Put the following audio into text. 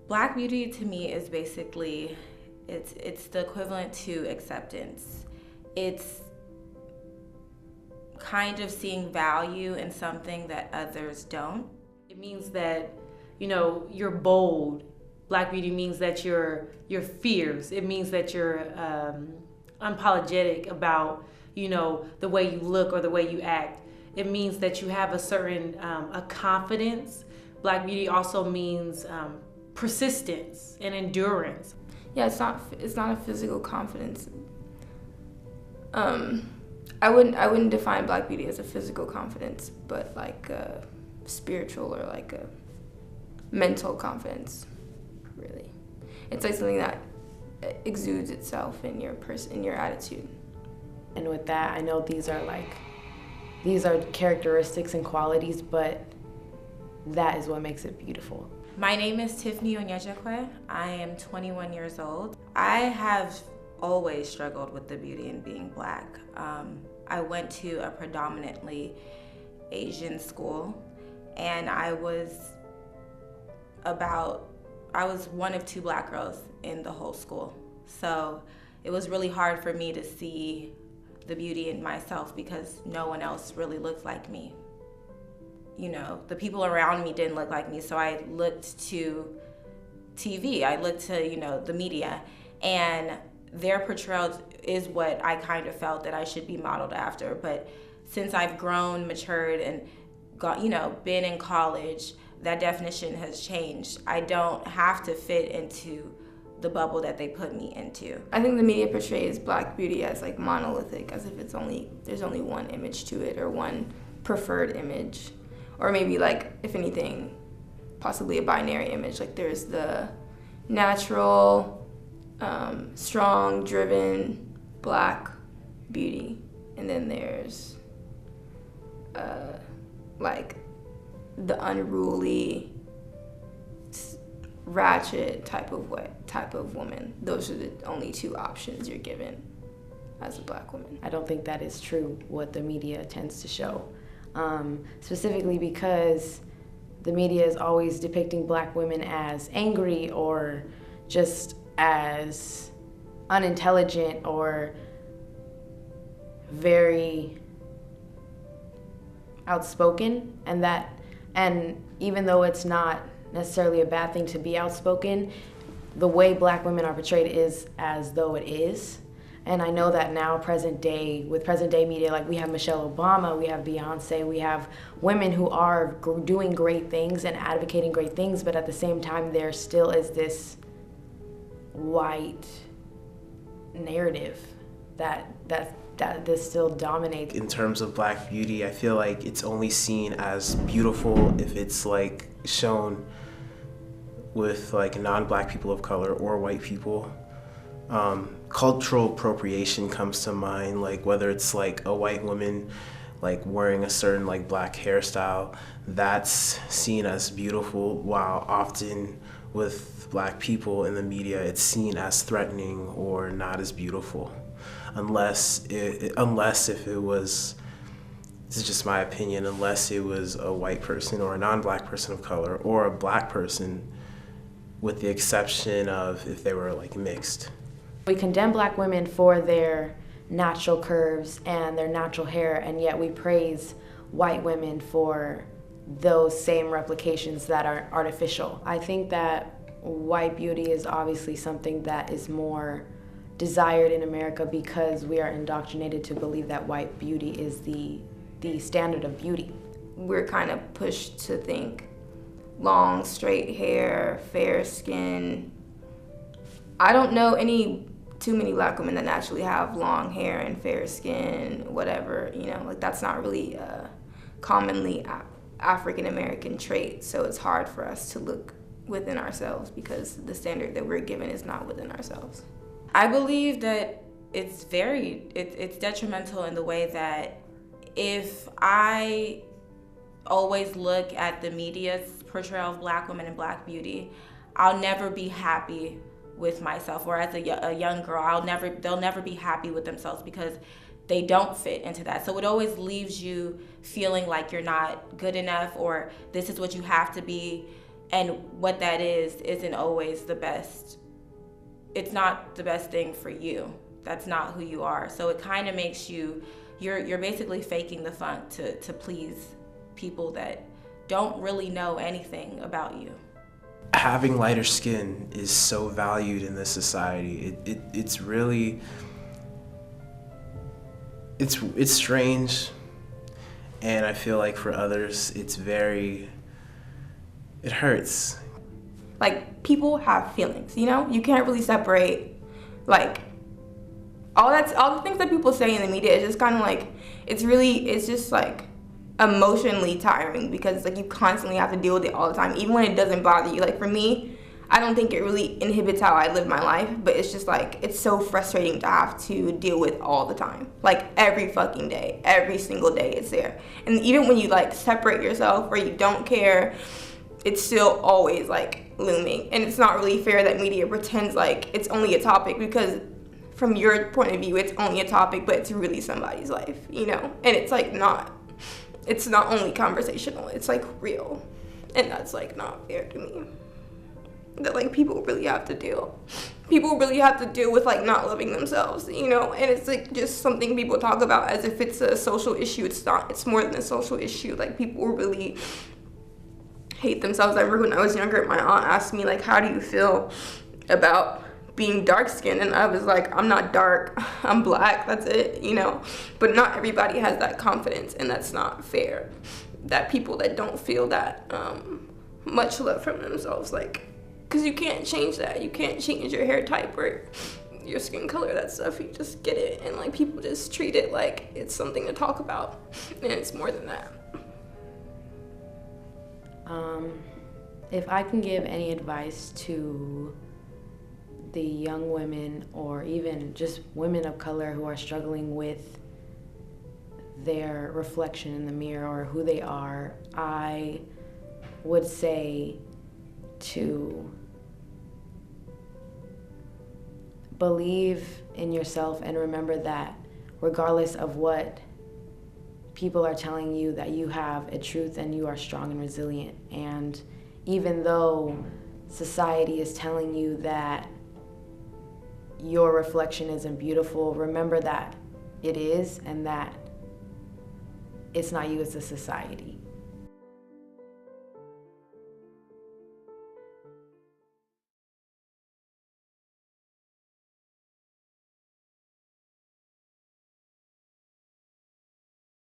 Black beauty to me is basically, it's the equivalent to acceptance. It's kind of seeing value in something that others don't. It means that, you're bold. Black beauty means that you're fierce. It means that you're unapologetic about, the way you look or the way you act. It means that you have a certain a confidence. Black beauty also means persistence and endurance. Yeah, it's not a physical confidence. I wouldn't define Black beauty as a physical confidence, but like a spiritual or like a mental confidence. Really, it's like something that exudes itself in your attitude. And with that, I know these are characteristics and qualities, but that is what makes it beautiful. My name is Tiffany Onyejekwe. I am 21 years old. I have always struggled with the beauty in being Black. I went to a predominantly Asian school, and I was one of two Black girls in the whole school. So it was really hard for me to see the beauty in myself because no one else really looked like me. The people around me didn't look like me, so I looked to TV, I looked to, the media, and their portrayal is what I kind of felt that I should be modeled after. But since I've grown, matured, and been in college, that definition has changed. I don't have to fit into the bubble that they put me into. I think the media portrays Black beauty as like monolithic, as if there's only one image to it or one preferred image, or maybe like, if anything, possibly a binary image. Like there's the natural, strong, driven Black beauty, and then there's like the unruly, ratchet type of woman. Those are the only two options you're given as a Black woman. I don't think that is true, what the media tends to show. Specifically because the media is always depicting Black women as angry or just as unintelligent or very outspoken, and even though it's not necessarily a bad thing to be outspoken, the way Black women are portrayed is as though it is. And I know that now, with present day media, like we have Michelle Obama, we have Beyonce, we have women who are doing great things and advocating great things, but at the same time, there still is this white narrative that this still dominates. In terms of Black beauty, I feel like it's only seen as beautiful if it's like shown with like non-Black people of color or white people. Cultural appropriation comes to mind, like whether it's like a white woman like wearing a certain like Black hairstyle, that's seen as beautiful, while often with Black people in the media it's seen as threatening or not as beautiful, unless if it was, this is just my opinion, unless it was a white person or a non-Black person of color or a Black person, with the exception of if they were like mixed. We condemn Black women for their natural curves and their natural hair, and yet we praise white women for those same replications that are artificial. I think that white beauty is obviously something that is more desired in America because we are indoctrinated to believe that white beauty is the standard of beauty. We're kind of pushed to think long, straight hair, fair skin. I don't know too many Black women that naturally have long hair and fair skin, whatever, like that's not really a commonly African American trait. So it's hard for us to look within ourselves because the standard that we're given is not within ourselves. I believe that it's detrimental in the way that if I always look at the media's portrayal of Black women and Black beauty, I'll never be happy with myself. Or as a young girl, they'll never be happy with themselves because they don't fit into that. So it always leaves you feeling like you're not good enough, or this is what you have to be And what that isn't always the best. It's not the best thing for you. That's not who you are. So it kind of makes you're basically faking the funk to please people that don't really know anything about you. Having lighter skin is so valued in this society. It's really, it's strange, and I feel like for others it hurts. Like, people have feelings, you know? You can't really separate, like, all the things that people say in the media is just kind of like, it's just like emotionally tiring, because like you constantly have to deal with it all the time, even when it doesn't bother you. Like, for me, I don't think it really inhibits how I live my life, but it's just like, it's so frustrating to have to deal with all the time. Like, every fucking day, every single day it's there. And even when you like separate yourself or you don't care, it's still always like looming. And it's not really fair that media pretends like it's only a topic, because from your point of view it's only a topic, but it's really somebody's life, you know? And it's like it's not only conversational, it's like real. And that's like not fair to me. That like people really have to deal with like not loving themselves, you know? And it's like just something people talk about as if it's a social issue. It's not. It's more than a social issue. Like, people really hate themselves. I remember when I was younger, my aunt asked me like, how do you feel about being dark skinned? And I was like, I'm not dark, I'm black, that's it, you know? But not everybody has that confidence, and that's not fair. That people that don't feel that much love from themselves, like, because you can't change that. You can't change your hair type or your skin color, that stuff. You just get it, and like people just treat it like it's something to talk about, and it's more than that. If I can give any advice to the young women, or even just women of color who are struggling with their reflection in the mirror or who they are, I would say to believe in yourself and remember that regardless of what people are telling you, that you have a truth and you are strong and resilient. And even though society is telling you that your reflection isn't beautiful, remember that it is, and that it's not you, it's the society.